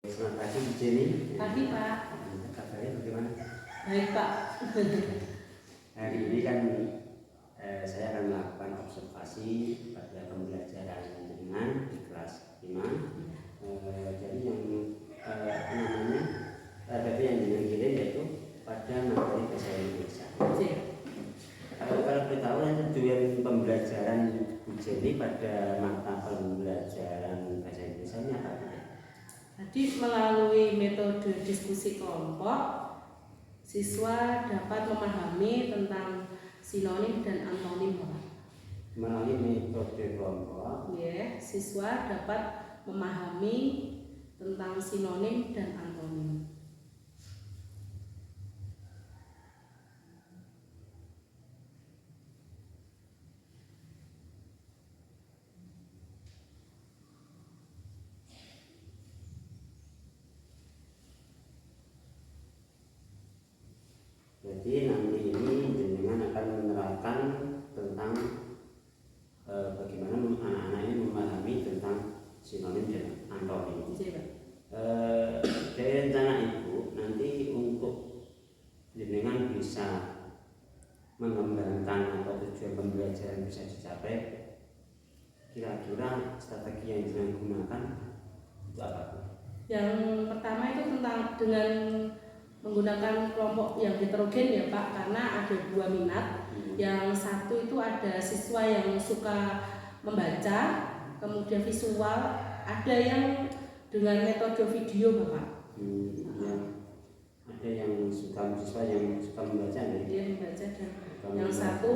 Selamat pagi Bu Jenny. Pagi Pak. Kabarnya bagaimana? Baik Pak. Hari ini kan saya akan melakukan observasi pada pembelajaran dengan di kelas 5. Jadi yang namanya PPP yang dikirim yaitu pada materi bahasa Indonesia. Kalau beritahu tujuan pembelajaran Bu Jenny pada mata pembelajaran bahasa Indonesia ini apa? Tadi melalui metode diskusi kelompok, siswa dapat memahami tentang sinonim dan antonim, Pak. Melalui metode kelompok, siswa dapat memahami tentang sinonim dan antonim. Jadi nanti ini jenengan akan menerapkan tentang bagaimana anak-anak ini memahami tentang sinonim dan antonim. Dari rencana Ibu nanti untuk jenengan bisa mengembangkan atau tujuan pembelajaran bisa dicapai, kira-kira strategi yang jenengan gunakan itu apa? Yang pertama itu tentang dengan menggunakan kelompok yang heterogen ya Pak, karena ada 2 minat. Yang satu itu ada siswa yang suka membaca, kemudian visual, ada yang dengan metode video Bapak. Ada yang suka siswa yang suka membaca, dia membaca, dan yang satu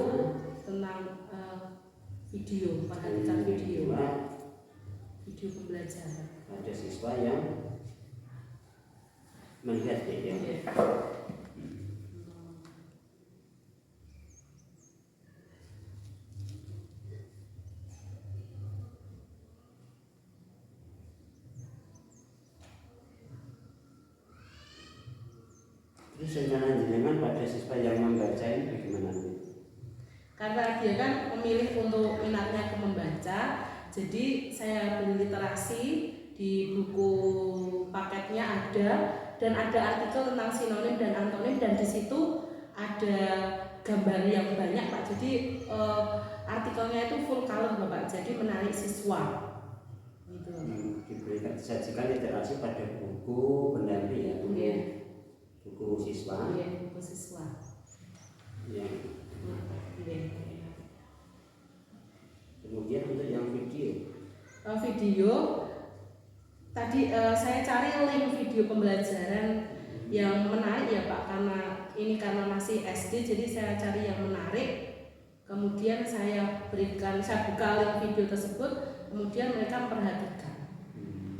tentang video, perhatikan video pembelajaran. Ada siswa yang melihat ya. Terus rencana jenengan pada siswa yang membaca ini bagaimana? Karena dia kan memilih untuk minatnya ke membaca, jadi saya beri literasi di buku paketnya ada, dan ada artikel tentang sinonim dan antonim, dan di situ ada gambar yang banyak Pak. Jadi artikelnya itu full color Bapak, jadi menarik siswa. Gitu. Diberikan disajikan literasi pada buku pendamping ya, buku siswa. Buku siswa. Kemudian untuk yang video tadi saya cari link video pembelajaran yang menarik ya Pak, karena masih SD, jadi saya cari yang menarik. Kemudian saya buka link video tersebut, kemudian mereka memperhatikan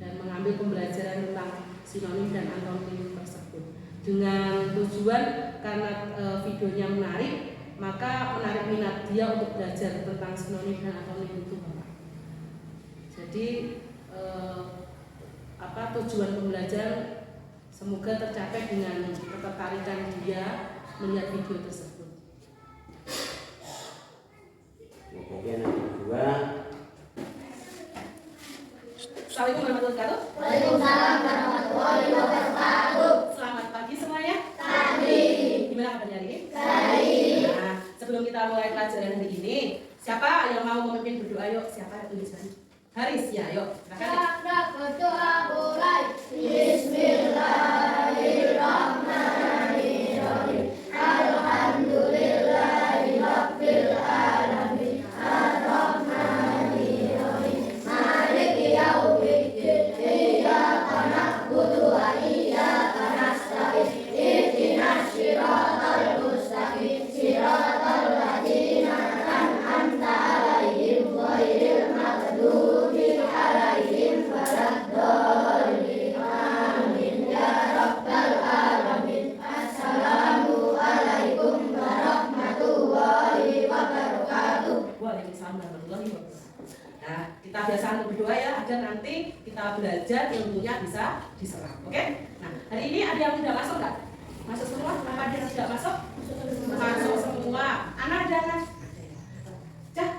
dan mengambil pembelajaran tentang sinonim dan antonim tersebut. Dengan tujuan karena videonya menarik, maka menarik minat dia untuk belajar tentang sinonim dan antonim itu Bapak. Jadi tujuan pembelajaran semoga tercapai dengan ketertarikan dia melihat video tersebut. Kemudian yang kedua, Assalamualaikum warahmatullahi wabarakatuh. Waalaikumsalam warahmatullahi wabarakatuh. Selamat pagi semuanya. Pagi. Gimana kabarnya hari ini? Baik. Nah, sebelum kita mulai pelajaran hari ini, siapa yang mau memimpin berdoa? Yuk, siapa yang tulisan? Haris, ya, yuk. Kita berdoa mulai. Bismillahirrahmanirrahim. Alhamdulillahirabbil alamin. Arrahmanirrahim. Maliki yaumiddin. Iyyaka na'budu wa iyyaka nasta'in. Ihdinas siratal mustaqim. Siratal ladzina an'amta 'alaihim ghairil maghdubi 'alaihim waladdallin. Amin ya rabbal alamin. Assalamualaikum warahmatullahi wabarakatuh. Waalaikumsalam warahmatullahi wabarakatuh. Nah, kita biasa berdoa ya, agar nanti kita belajar ilmunya bisa diserap. Oke? Nah, hari ini ada yang tidak masuk nggak? Masuk semua? Apa ada yang tidak masuk? Masuk semua. Anak ada kan?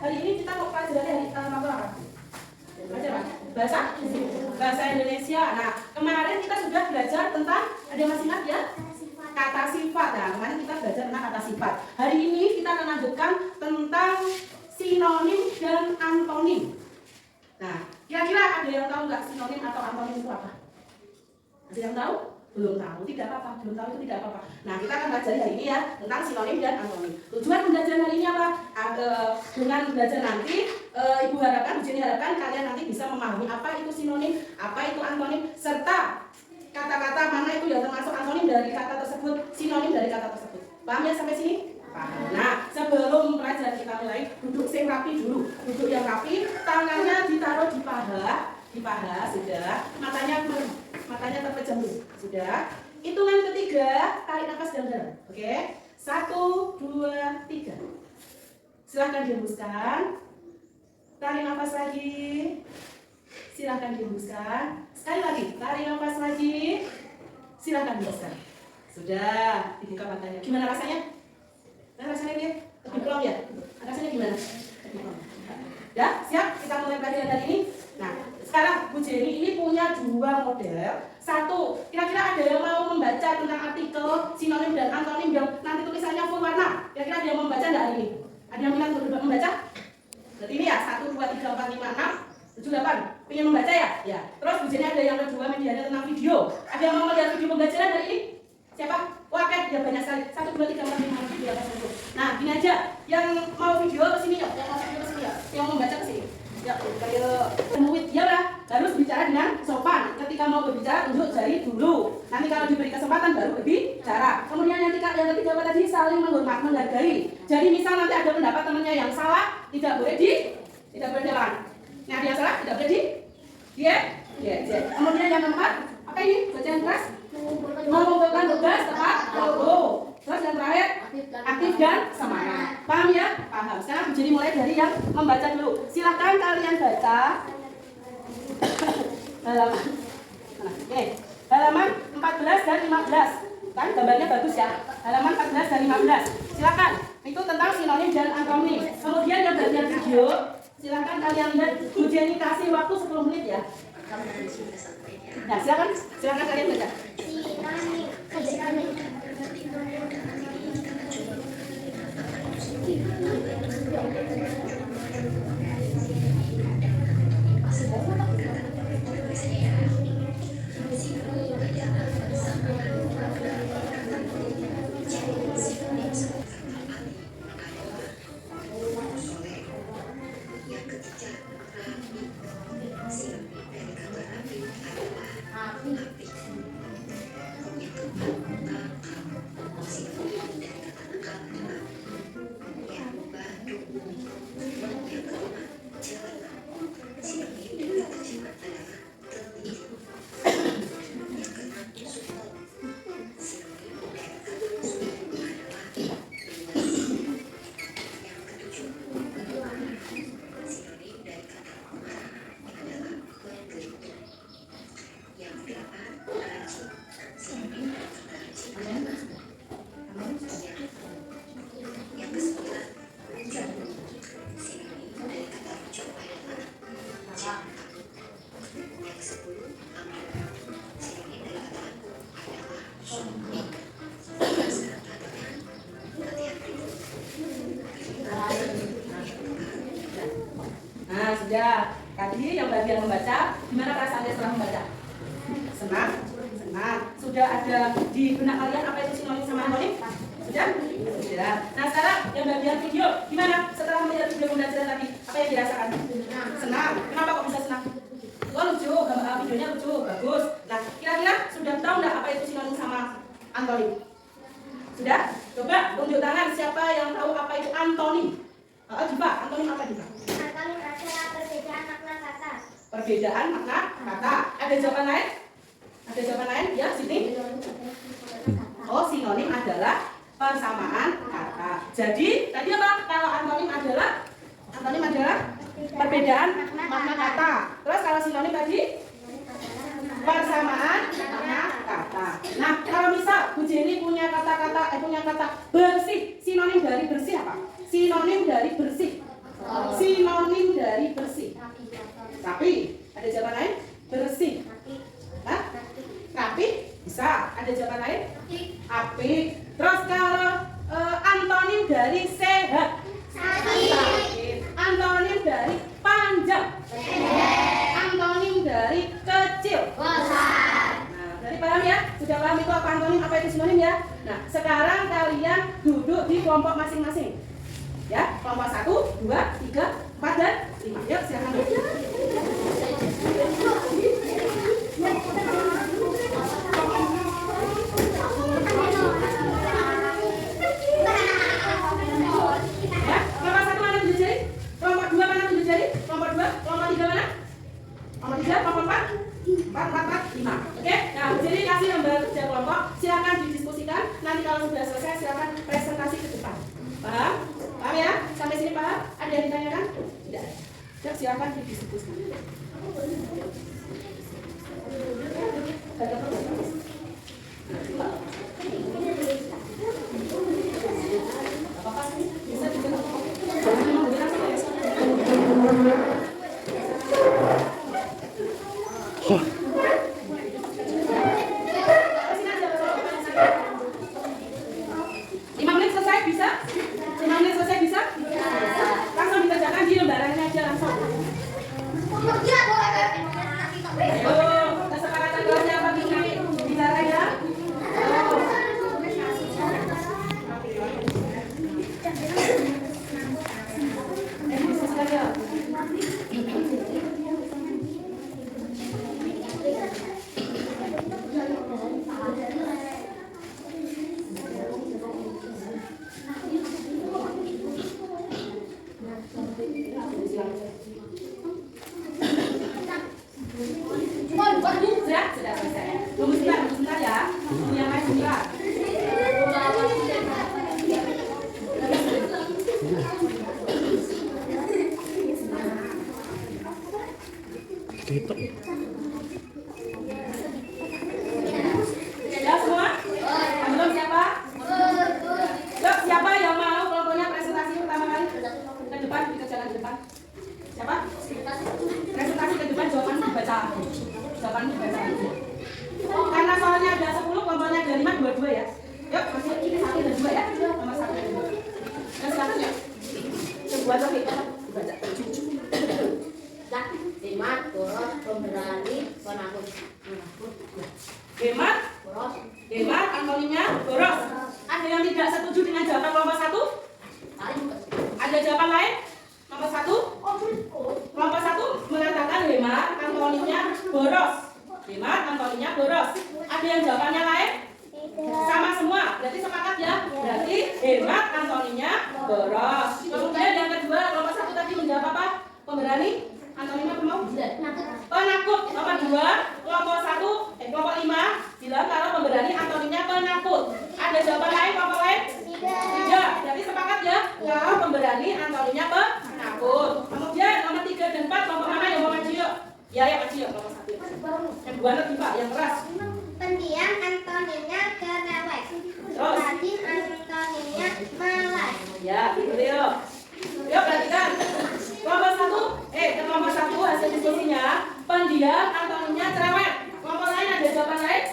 Hari ini kita mau pelajari materi apa? Bahasa Indonesia. Nah, kemarin kita sudah belajar tentang, ada yang masih ingat ya? Kata sifat. Nah, kemarin kita belajar tentang kata sifat. Hari ini kita akan lanjutkan tentang sinonim dan antonim. Nah, kira-kira ada yang tahu nggak sinonim atau antonim itu apa? Ada yang tahu? Belum tahu, tidak apa-apa. Belum tahu itu tidak apa-apa. Nah, kita akan belajar hari ini ya tentang sinonim dan antonim. Tujuan pembelajaran hari ini apa? Dengan belajar nanti, Ibu harapkan, Bu Jenny harapkan kalian nanti bisa memahami apa itu sinonim, apa itu antonim, serta kata-kata mana itu yang termasuk antonim dari kata tersebut, sinonim dari kata tersebut. Paham ya sampai sini? Paham. Nah, sebelum pelajaran kita mulai, duduk sing rapi dulu. Duduk yang rapi, tangannya ditaruh di paha, sudah. Matanya terpejam dulu, sudah. Hitungan ketiga, tarik nafas dalam-dalam. Oke? 1, 2, 3. Silahkan dihembuskan. Tarik nafas lagi. Silahkan dihembuskan. Sekali lagi, tarik nafas lagi. Silahkan dihembuskan. Sudah, dibuka matanya. Gimana rasanya? Rasanya dia lebih plong ya? Rasanya gimana? Ya, siap? Kita mulai pelajaran hari ini. Nah, sekarang Bu Jenny ini punya 2 model. Satu, kira-kira ada yang mau membaca tentang artikel, sinonim dan antonim yang nanti tulisannya full warna. Kira-kira ada yang mau membaca enggak hari ini? Ada yang minat untuk membaca? Berarti ini ya, 1, 2, 3, 4, 5, 6, 7, 8. Pengen membaca ya? Ya. Terus Bu Jenny ada yang kedua medianya tentang video. Ada yang mau melihat video pembelajaran hari ini? Siapa? Wah, ya banyak sekali. 1, 2, 3, 4, 5, 6, 7, 8, 9. Nah, gini aja. Yang mau video ke sini ya. Yang mau video ke sini ya. Yang mau membaca ke sini. Ya, kayak penuit ya lah. Harus bicara dengan sopan. Ketika mau berbicara tunjuk jari dulu. Nanti kalau diberi kesempatan baru berbicara. Kemudian yang ketiga tadi saling menghormat, menghargai. Jadi misal nanti ada pendapat temannya yang salah, tidak boleh jalan. Nah, ada yang salah tidak boleh dia. Kemudian yang keempat, apa ini? Bacaan keras. Mengumpulkan tugas tepat waktu. Terus yang terakhir, aktif dan semangat. Paham ya? Paham. Sekarang jadi mulai dari yang membaca dulu. Silahkan kalian baca halaman. Oke, halaman 14 dan 15. Kan gambarnya bagus ya. Halaman 14 dan 15. Silahkan. Itu tentang sinonim dan antonim. Kemudian yang bagian video, silahkan kalian lihat. Bu Jenny kasih waktu 10 menit ya. Nah, silahkan kalian baca. Nah, sudah. Tadi yang bagian membaca, gimana perasaannya setelah membaca? Senang? Senang. Sudah ada di benak kalian apa itu sinonim sama antonim? Sudah? Sudah. Nah, sekarang yang bagian video, gimana setelah melihat video pembelajaran tadi? Apa yang dirasakan? Senang. Kenapa kok bisa senang? Oh, lucu, videonya lucu, bagus. Nah, kira-kira sudah tahu nggak apa itu sinonim sama antonim? Sudah? Coba tunjuk tangan siapa yang tahu apa itu antonim. Diva, antonim apa Diva? Antonim adalah perbedaan makna kata. Perbedaan makna kata. Ada jawaban lain? Ada jawaban lain? Ya, sini. Oh, sinonim adalah persamaan kata. Jadi, tadi apa? Kalau antonim adalah perbedaan makna kata. Terus kalau sinonim tadi persamaan makna kata. Nah, kalau misal Bu Jenny punya kata bersih, sinonim dari bersih apa? Sinonim dari bersih. Sinonim dari bersih. Rapi. Ada jawaban lain? Bersih. Hah? Rapi? Ada jawaban lain? Apik. Terus kalau antonim dari sehat? Sakit. Antonim dari panjang? Antonim dari kecil? Besar. Nah, berarti paham ya? Sudah paham itu apa antonim, apa itu sinonim ya? Nah, sekarang kalian duduk di kelompok masing-masing. Ya, kelompok 1, 2, 3, 4, dan 5. Yuk, silakan. Ya, kelompok 1 mana tunjuk jari? Kelompok 2 mana tunjuk jari? Kelompok 2, kelompok 3 mana? Kelompok 3, kelompok 4? 4, 5. Oke, nah jadi kasih lembar kerja kelompok. Silakan didiskusikan. Nanti kalau sudah selesai silakan presentasi ke depan. Paham? Paham ya? Sampai sini paham? Ada yang ditanyakan? Tidak. Yuk, silakan didiskusikan. Apa-apa sih? Bisa dijelaskan. Sudah selesai. Tunggu sebentar ya. Yang lain sebentar. Gitu. Ya semua? Belum siapa? Yuk, siapa yang mau kelompoknya presentasi pertama kali? Ke depan, kita jalan ke depan. Siapa? Presentasi ke depan, jawaban dibaca. Jawaban dibaca. Karena soalnya ada 10, kelompoknya ada 5, 2-2 ya. Yuk, masih 1 dan 2 ya. Nomor 1 dan 2. Dan silakan ya. Coba lagi, dibaca. Hemat, boros, pemberani, penakut. Hemat, Boros. hemat, antonimnya boros. Ada yang tidak setuju dengan jawaban kelompok 1? Ada jawaban lain? Nomor 1? Kelompok 1 mengatakan hemat, antonimnya boros. Hemat, antonimnya boros. Ada yang jawabannya lain? Sama semua, berarti sepakat ya? Berarti hemat, antonimnya boros. Kemudian yang kedua, kelompok 1 tadi menjawab apa? Pemberani? Antonimnya apa mau? Penakut. Nomor 2, kelompok 1, kelompok 5 bilang kalau pemberani antonimnya penakut. Ada jawaban lain, kelompok lain? Tidak. Jadi sepakat ya? Kalau pemberani antonimnya penakut. Kemudian nomor 3 dan 4 kelompok mana yang mau maju yuk? Ya, ya maju yuk kelompok 1. Yang 2 nanti Pak, yang keras. Pendiam antonimnya cerewet. Rajin antonimnya malas. Ya, gitu yuk. Yuk perhatikan. Kelompok 1, kelompok 1 hasil diskusinya pendiam antonimnya cerewet. Kelompok lain ada jawaban lain?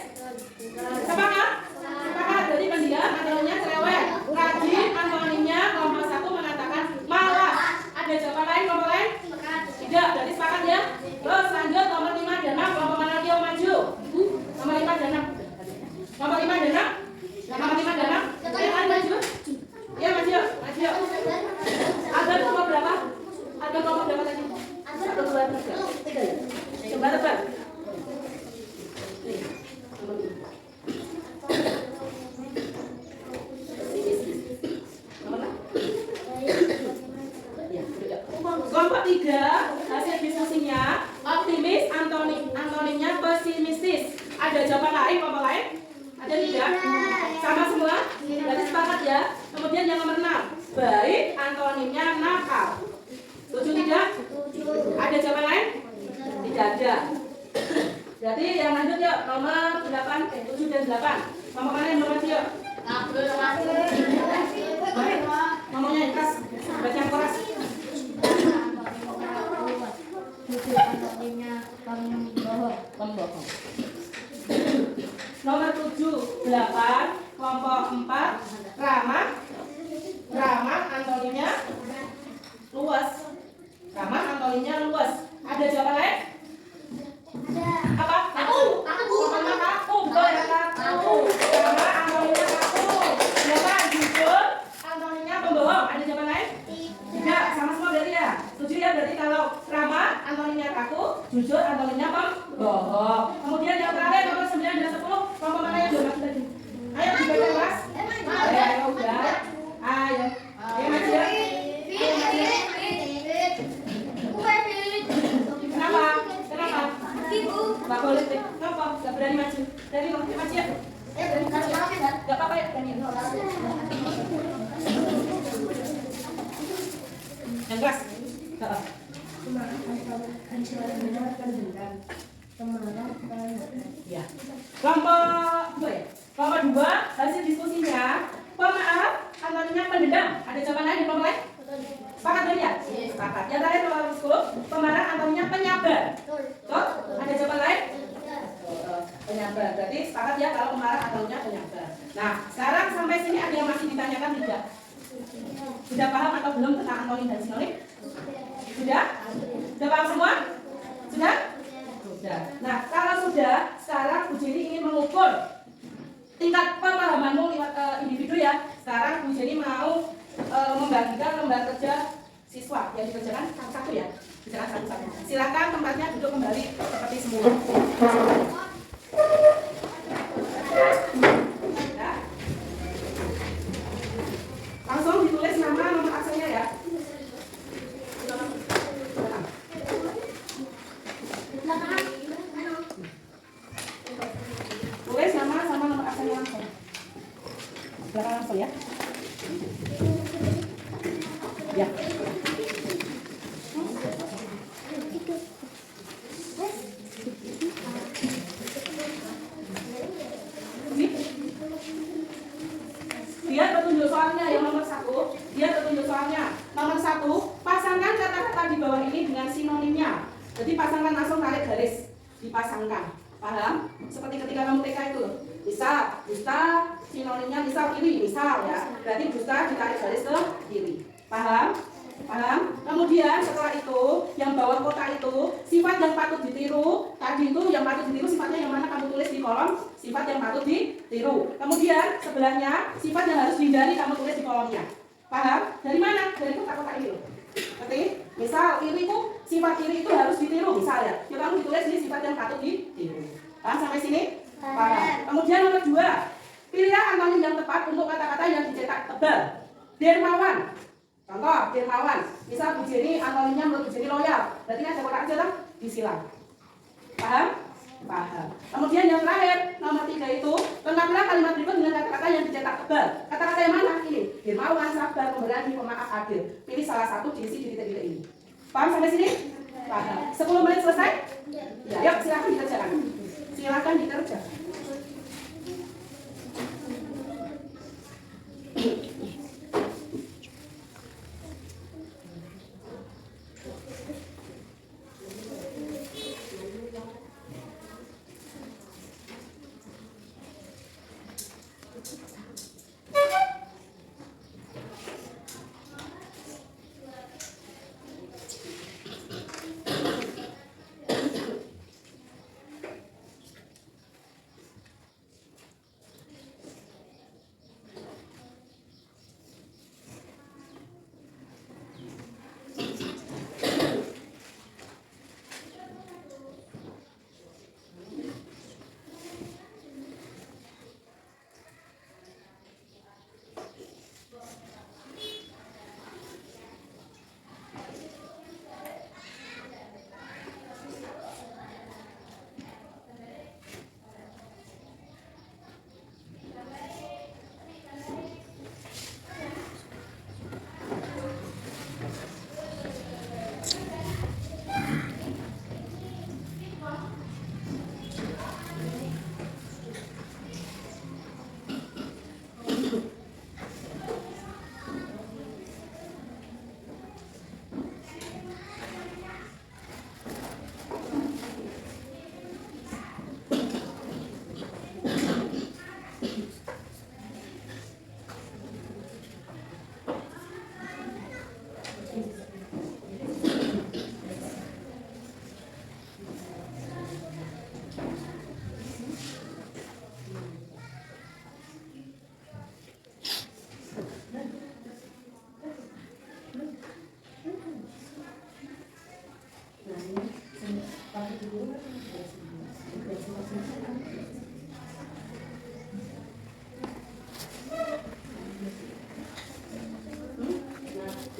Sepakat? Sepakat. Jadi pendiam antonimnya cerewet. Rajin antonimnya kelompok 1 mengatakan malas. Ada jawaban lain kelompok lain? Tidak. Jadi sepakat ya. Terus lanjut nomor 5 dan 6 kelompok mana dia maju? Nomor 5 dan 6. Nomor 5 dan 6. Nomor 5 dan 6. Ayo maju. Ya maju yuk. Maju yuk. Ada kelompok berapa? Ada kelompok berapa tadi? 1, 2, 3. Coba tebak. Nih, nomor 5. Nomor 6. Ya, kelompok 3 hasil diskusinya optimis, antonimnya pesimistis. Ada jawaban lain, kelompok lain? Ada tidak? Sama semua? Berarti sepakat ya. Kemudian yang nomor 6, baik, antonimnya nakal. Setuju tidak? Ada jawaban lain? Tidak ada. Berarti yang lanjut yuk, nomor 8, 7 dan 8. Kelompok mana yang nomor yuk? Baik, ngomongnya yang keras, baca yang keras. Antonimnya pembohong. Nomor 7, 8. Kelompok 4 ramah antoninya luas. Ramah antoninya luas. Ada jawaban lain? Apa? Kaku. Pertama kaku. Betul ya, kaku. Ramah antoninya kaku. Jawaban jujur antoninya pembohong. Ada jawaban lain? Tidak, sama semua berarti ya. Setuju ya, berarti kalau ramah antoninya kaku, jujur antoninya pembohong. Kemudian yang terakhir nomor 9 dan 10, kelompok mana yang belum masuk tadi? Ayo dibaca kelas. Ayo udah. Ayo. Ayo maju ya. Ayo maju. Kenapa? Kenapa? Nggak boleh deh. Kenapa? Nggak berani maju. Dari maju ya. Nggak apa-apa ya. Yang keras. Ya. Kelompok 2 ya. Kelompok 2 hasil diskusinya pemaaf antoninya pendendam. Ada jawaban lain di kelompok lain? Sepakat belum ya? Sepakat. Yang terakhir kelompok 10 pemarah antoninya penyabar. Betul? Ada jawaban lain? Penyabar. Berarti sepakat ya kalau pemarah antoninya penyabar. Nah, sekarang sampai sini ada yang masih ditanyakan tidak? Sudah paham atau belum tentang antonim dan sinonim? Sudah? Sudah paham semua? Sudah? Sudah. Nah, kalau sudah, sekarang Bu Jenny ingin mengukur tingkat pemahamanmu lewat individu ya. Sekarang Bu Jenny mau membagikan lembar kerja siswa yang dikerjakan satu-satu ya. Dikerjakan satu-satu. Silakan tempatnya duduk kembali seperti semula. Ya. Langsung ditulis nama nomor absennya ya. Tulis nama sama nomor absennya langsung. Belakang langsung ya. Ya. Lihat petunjuk soalnya yang nomor 1. Lihat petunjuk soalnya. Nomor 1, pasangkan kata-kata di bawah ini dengan sinonimnya. Jadi pasangkan langsung, tarik garis, dipasangkan. Paham? Seperti ketika kamu TK itu. Misal, dusta sinonimnya misal kiri, misal ya. Berarti dusta ditarik garis ke kiri. Paham? Paham? Kemudian setelah itu, yang bawah kotak itu, sifat yang patut ditiru. Tadi itu yang patut ditiru sifatnya yang mana kamu tulis di kolom sifat yang patut ditiru. Kemudian sebelahnya sifat yang harus dihindari kamu tulis di kolomnya. Paham? Dari mana? Dari kotak-kotak ini loh. Oke? Misal iri itu, sifat iri itu harus ditiru misal ya. Ya kamu ditulis ini sifat yang patut ditiru. Paham sampai sini? Paham. Kemudian nomor 2, pilihlah antonim yang tepat untuk kata-kata yang dicetak tebal. Dermawan. Contoh, dermawan. Misal Bu Jenny antonimnya menurut Bu Jenny loyal. Berarti kan ada kotak aja lah, disilang. Paham? Paham. Kemudian yang terakhir, nomor 3 itu, lengkapilah kalimat berikut dengan kata-kata yang dicetak tebal. Kata-kata yang mana? Ini. Dermawan, sabar, pemberani, pemaaf, adil. Pilih salah satu, diisi di titik-titik ini. Paham sampai sini? Paham. 10 menit selesai? Ya. Yuk, silakan dikerjakan. Silakan dikerjakan.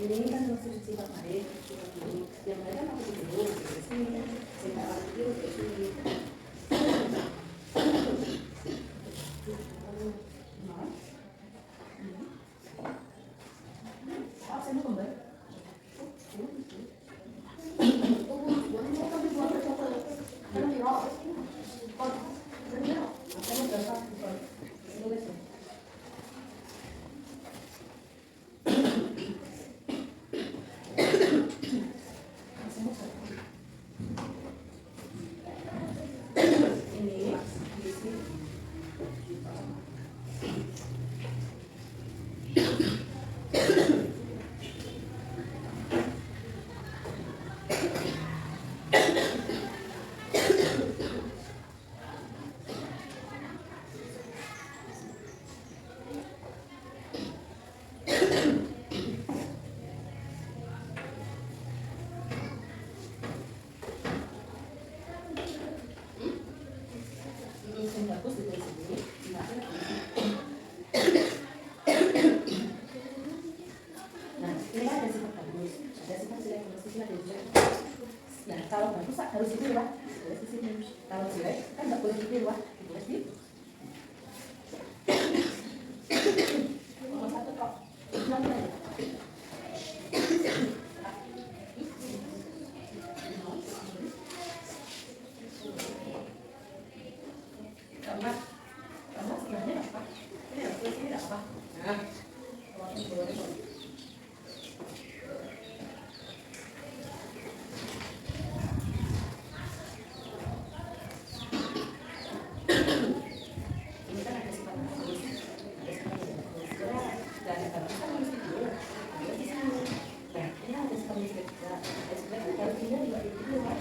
ini kan masih sifat baik, sifat baik. Yang lain kan aku dulu di sini, sehingga orang itu kayak gini. Saya mau kembali. Bagus di sini. Nah, ini kan ada sifat bagus, ada sifat jelek, ada sifat jelek. Nah, kalau bagus harus di bawah, harus di sini. Kalau jelek kan nggak boleh di bawah, boleh di. Nomor satu kok, nanti aja. Karena sebenarnya apa? Ini tidak apa? Nah, ini kan ada sifat bagus, ada sifat yang bagus. Dan ada bagus kan harus dulu, ada di sini. Nah, ini ada sifat yang juga, ada sifat yang harus dia juga di dulu kan.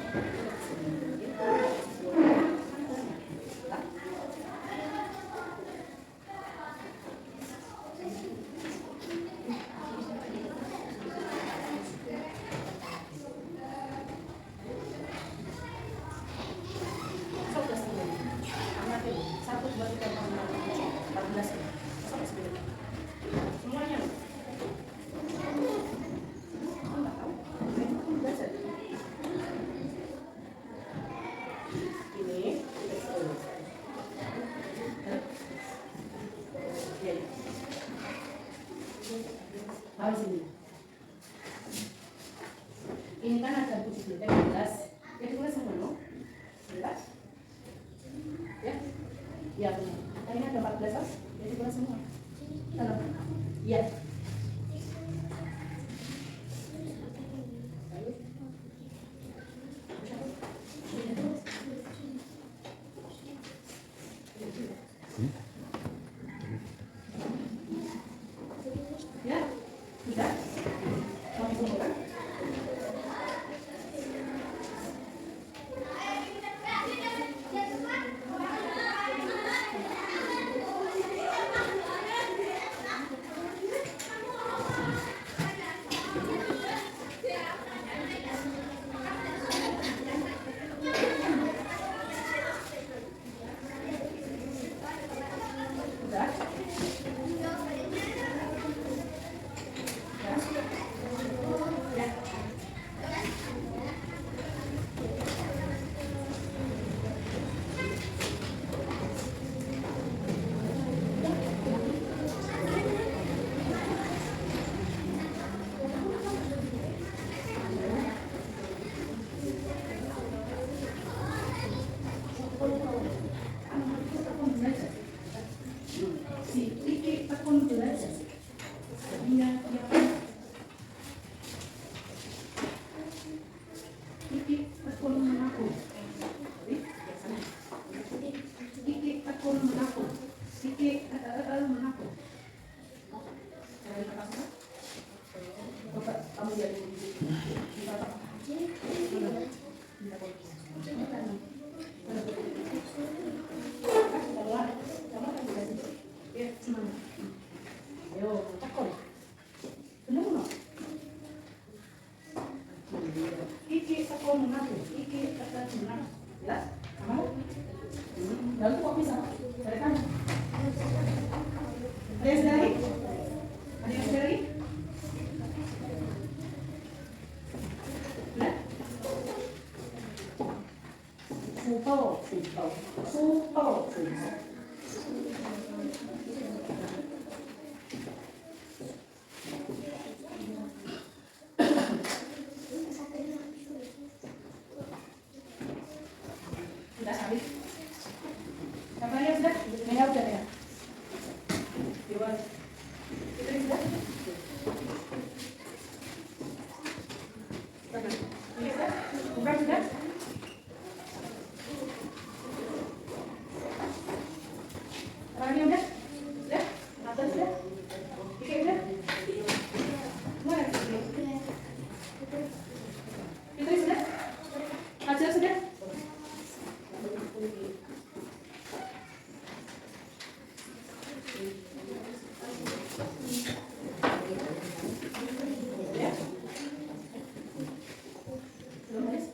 Semuanya. Ini kan ada buku 13. Ya ditulis semua, no? 11. Ya? Ya, benar. Nah, ini ada 14, oh? Ya ditulis semua. Dalam. Ya. Ya, sudah. Mau buka? Lalu kok bisa? Dari kamu? Ada yang sedari? Ada yang sedari? Sudah habis. Gambarnya sudah? Mega sudah ya? Dewan. Fitri sudah? Ini sudah? Bukan sudah? Orangnya udah? Sudah? Nathan sudah? Ike sudah? Mana Fitri? Fitri sudah? Fajar sudah? Ya. Belum habis?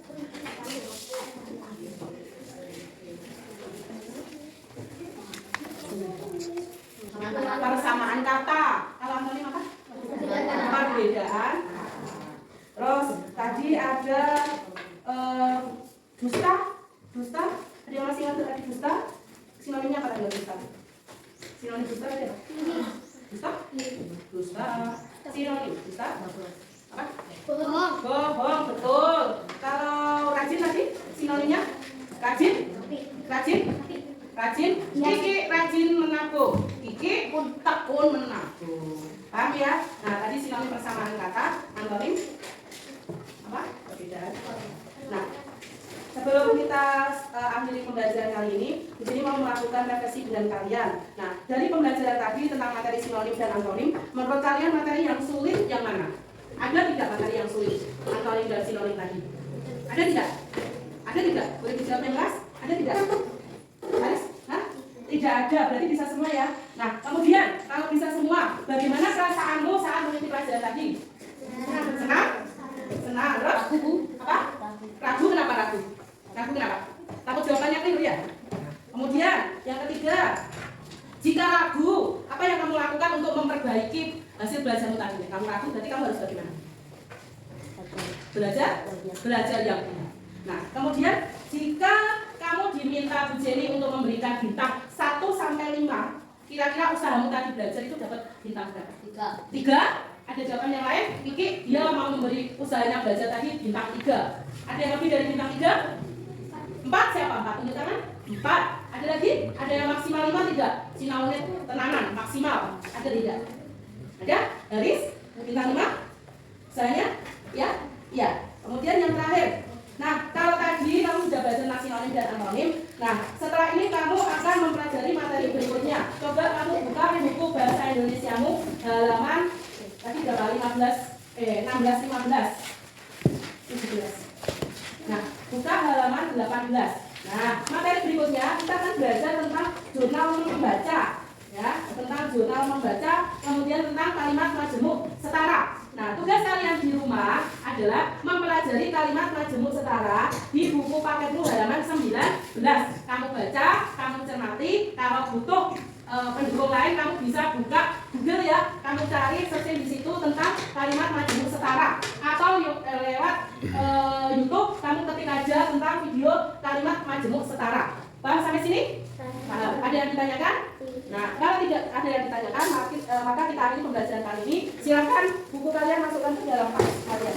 Persamaan kata. Kalau antonim apa? Perbedaan. Terus tadi ada dusta. Dusta. Ada yang masih ingat tadi dusta? Sinonimnya apa tadi dusta? Sinonim dusta ada apa? Dusta? Dusta. Sinonim dusta? Apa? Bohong. Bohong, betul. Kalau rajin tadi sinonimnya? Rajin? Rajin? Rajin? Kiki rajin menabung. Kiki tekun menabung. Paham ya? Nah, tadi sinonim persamaan kata, antonim apa? Perbedaan. Nah, sebelum kita akhiri pembelajaran kali ini, di sini mau melakukan refleksi dengan kalian. Nah, dari pembelajaran tadi tentang materi sinonim dan antonim, menurut kalian materi yang sulit yang mana? Ada tidak materi yang sulit? Antonim dan sinonim tadi? Ada tidak? Ada tidak? Boleh dijawab yang keras? Ada tidak? Haris? Hah? Tidak ada, berarti bisa semua ya. Nah, kemudian kalau bisa semua, bagaimana perasaanmu saat mengikuti pelajaran tadi? Senang? Senang. Terus? Apa? Ragu, kenapa ragu? Ragu kenapa? Takut jawabannya keliru ya? Kemudian, yang ketiga, jika ragu, apa yang kamu lakukan untuk memperbaiki hasil belajarmu tadi? Kamu ragu, berarti kamu harus bagaimana? Belajar yang benar. Nah, kemudian jika kamu diminta Bu Jenny untuk memberikan bintang 1 sampai 5, kira-kira usahamu tadi belajar itu dapat bintang berapa? 3? Ada jawaban yang lain? Kiki, dia mau memberi usahanya belajar tadi bintang 3. Ada yang lebih dari bintang 3? 4? Siapa? 4 tunjuk tangan? 4. Ada lagi? Ada yang maksimal 5 tidak? Sinaunya tenanan, maksimal. Ada tidak? Ada? Haris? Bintang 5? Usahanya? Ya? Iya. Kemudian yang terakhir. Nah, kalau tadi kamu sudah belajar tentang sinonim dan antonim, nah setelah ini kamu akan mempelajari materi berikutnya. Coba kamu buka buku bahasa Indonesiamu halaman tadi berapa? 16, 15, 17. Nah, buka halaman 18. Nah, materi berikutnya kita akan belajar tentang jurnal membaca, ya, tentang jurnal membaca, kemudian tentang kalimat majemuk setara. Nah, tugas kalian di rumah adalah mempelajari kalimat majemuk setara di buku paketmu halaman 19. Kamu baca, kamu cermati, kalau butuh pendukung lain kamu bisa buka Google ya, kamu cari searching di situ tentang kalimat majemuk setara, atau lewat YouTube kamu ketik aja tentang video kalimat majemuk setara. Paham sampai sini? Paham. Ada yang ditanyakan? Nah, kalau tidak ada yang ditanyakan, maka kita akhiri pembelajaran kali ini. Silakan buku kalian masukkan ke dalam tas kalian.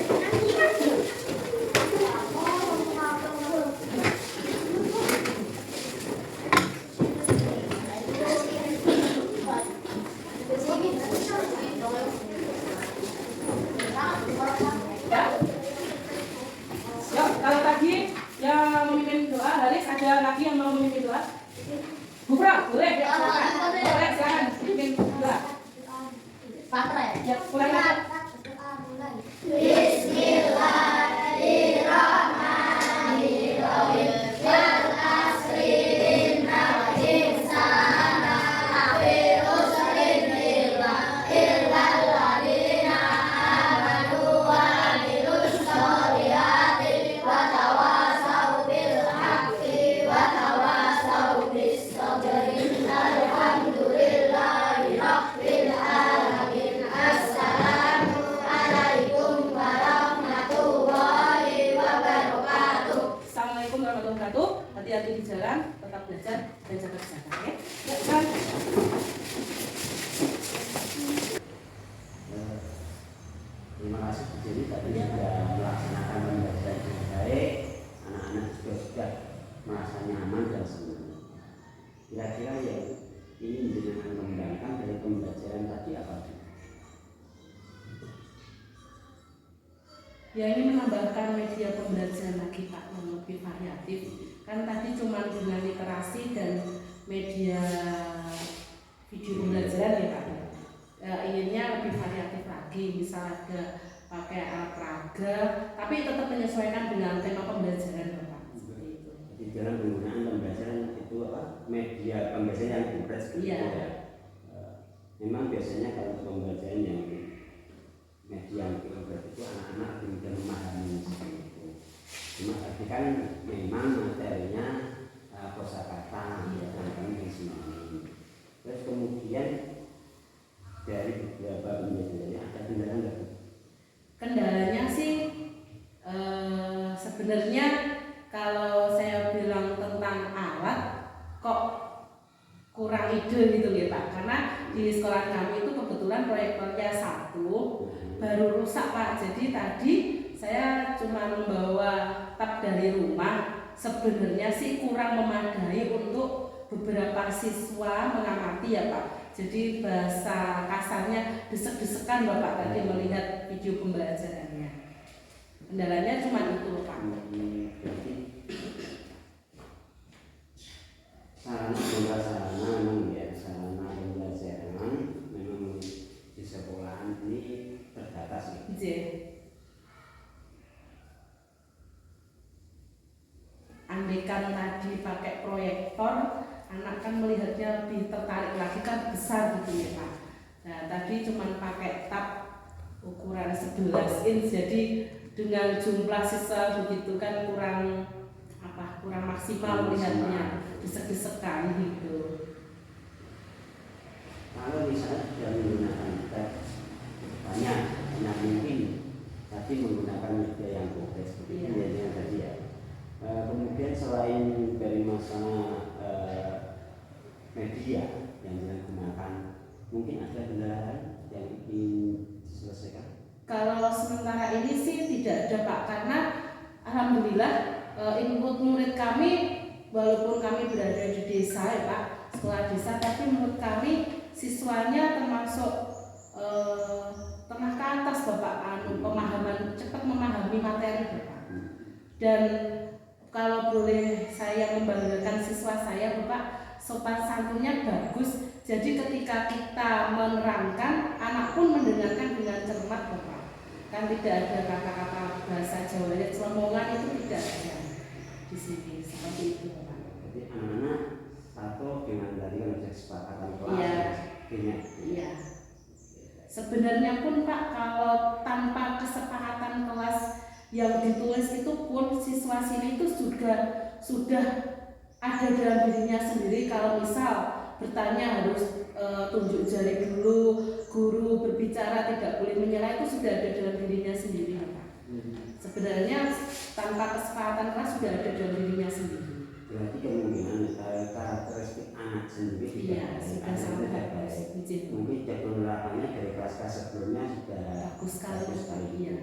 Kalau tadi yang memimpin doa, Haris, ada lagi yang mau memimpin doa? Bukra, boleh? Boleh, silakan memimpin doa. Ya, mulai lagi. Alhamdulillahirabbil alamin. Assalamu kira-kira yang ini dengan mengembangkan dari pembelajaran tadi apa? Ya ini menambahkan media pembelajaran lagi Pak yang lebih variatif. Kan tadi cuma dengan literasi dan media video pembelajaran ya Pak. Inginnya lebih variatif lagi, misal ada pakai alat peraga, tapi tetap menyesuaikan dengan tema pembelajaran Bapak. Seperti itu. Jadi dalam penggunaan pembelajaran itu apa? Media pembelajaran yang bebas gitu Iya. ya. Memang biasanya kalau pembelajaran yang media yang bebas itu anak-anak lebih mudah memahami seperti itu. Cuma tapi kan memang materinya kosakata dan di sini. Terus kemudian dari beberapa pembelajarannya ada kendala nggak? Kendalanya sih sebenarnya kalau saya bilang tentang alat kok kurang ide gitu ya Pak, karena di sekolah kami itu kebetulan proyektornya satu baru rusak Pak. Jadi tadi saya cuma membawa tab dari rumah, sebenarnya sih kurang memadai untuk beberapa siswa mengamati ya Pak. Jadi bahasa kasarnya desek-desekan Bapak tadi melihat video pembelajarannya. Kendalanya cuma itu Pak. Berarti sarana memang ya, sarana pembelajaran memang di sekolahan ini terbatas ya. Andaikan tadi pakai proyektor, anak kan melihatnya lebih tertarik lagi, kan besar gitu ya Pak. Nah tadi cuma pakai tab ukuran 11 inch, jadi dengan jumlah siswa begitu kan kurang maksimal melihatnya, desek-desekan gitu. Kalau misalnya sudah menggunakan tab banyak mungkin tapi menggunakan media yang bebas seperti itu yang tadi ya. Kemudian selain dari masalah media yang digunakan, mungkin ada kendala lain yang ingin diselesaikan? Kalau sementara ini sih tidak ada Pak, karena alhamdulillah input murid kami, walaupun kami berada di desa ya Pak, sekolah desa, tapi menurut kami siswanya termasuk tengah ke atas Bapak, pemahaman, cepat memahami materi Bapak. Dan kalau boleh saya membanggakan siswa saya Bapak, sopan santunnya bagus. Jadi ketika kita menerangkan, anak pun mendengarkan dengan cermat Bapak. Kan tidak ada kata-kata bahasa Jawa ya, celomongan itu tidak ada di sini, seperti itu Bapak. Jadi anak-anak satu dengan tadi kan ada kesepakatan kelas. Iya. Sebenarnya pun Pak, kalau tanpa kesepakatan kelas yang ditulis itu pun siswa sini itu sudah ada dalam dirinya sendiri. Kalau misal bertanya harus tunjuk jari dulu, guru berbicara tidak boleh menyela, itu sudah ada dalam dirinya sendiri Pak. Sebenarnya tanpa kesepakatan kelas sudah ada dalam dirinya sendiri. Berarti kemungkinan karakteristik anak sendiri sudah sangat bagus. Mungkin penerapannya dari kelas-kelas sebelumnya sudah bagus sekali. Iya.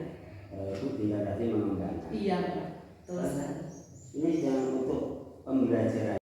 Itu tinggal nanti mengembangkan. Iya, betul. Ini yang untuk pembelajaran